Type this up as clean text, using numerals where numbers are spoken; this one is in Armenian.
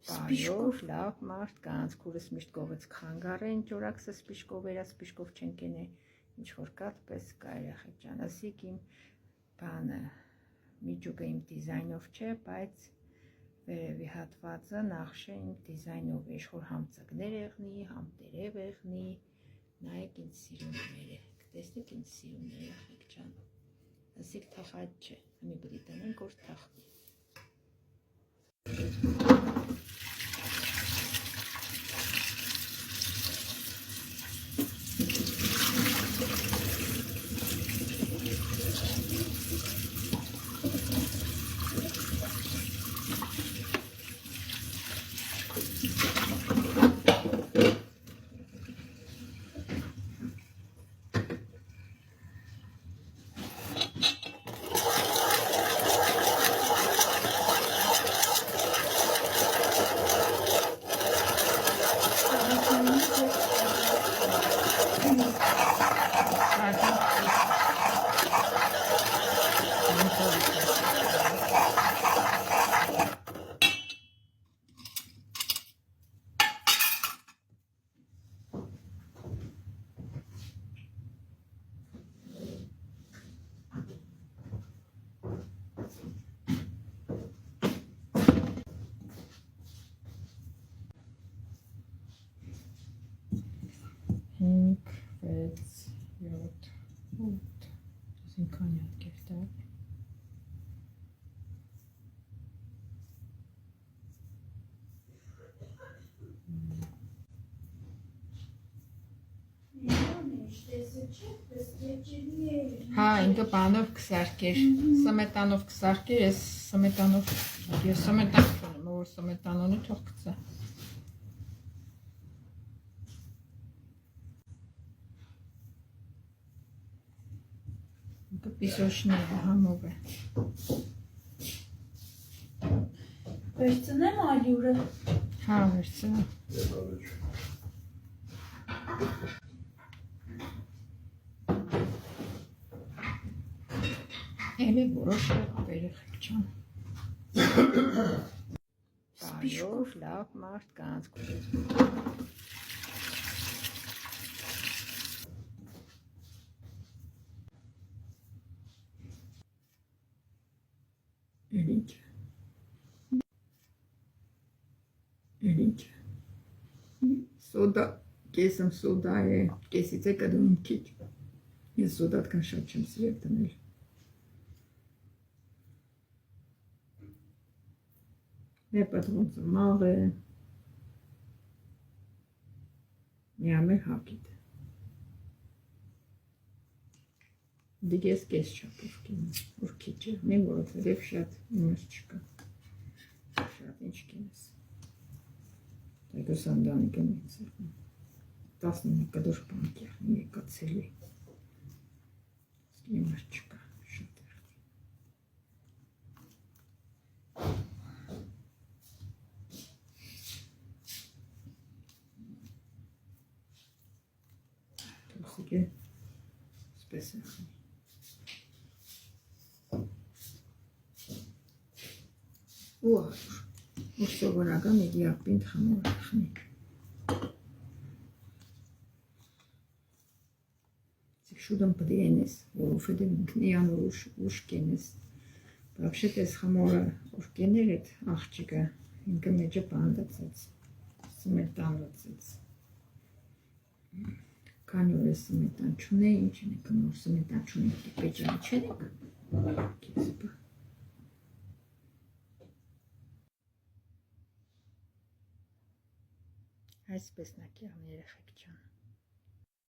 Spishkov լավ մարդկանց քուրս միշտ գողեց քանգարեն ճորակսը սպիշկով էրա սպիշկով չենքենե ինչ որ կատպես կա երեխեք ջան ասիկ իմ բանը միջուկը իմ դիզայնով չէ բայց վերևի հատվածը նախշը իմ դիզայնով է իշխոր համ ծգներ եղնի համ տերև եղնի նայեք ինձ սիրունները տեսնեք ինձ սիրունները երեխեք ջան ասիկ թախած չէ մի բրի տնենք որ թախվի Հինգ, վեց, յոթ, ութ, այսինքան յոթ կերտար Հա, ինքը բանով կսարկեր, սմետանով կսարկեր, ես սմետան չունեմ, որ սմետան ունի թող կծա ինքը պիսոշները համով է Վերցնեմ ալյուրը Հա, վերցնեմ Էլի որոշ երեխեք ջան Spishkov լավ մարդկանց Էլինչ Սոդա կեսım սոդա է կեսից է կդում քիչ Ես սոդա այդքան շատ չեմ սիրել դնել Նեպդ ոնց մաղ է Միամ է հակիտ Դիգես կես չապով կինես որ քիչ է մեն որոթերև շատ իմաստ չկա Շատ ինչ կինես Դայգո սանդանիկը մենց է 19 կդոր բանք եղնի եկացելի Իմաստ չկա շատ եղնի Սիկե սպես եղնի Ու աղր Որ սովորական եկի աղպինդ խամոր եղնի Շուդում պդիենես, որովհետև ինքնիան ուշ կենես Բավշետ ես խամորը որ կեներ էդ աղջիկը ինքը մեջը պանդացեց Սմետան լծեց Քանի որ ես սմետան չունեի, ինչ են եկում որ սմետան չունեի Պեջանի չեն եք Այսպես նակի ամ երեխեք ջան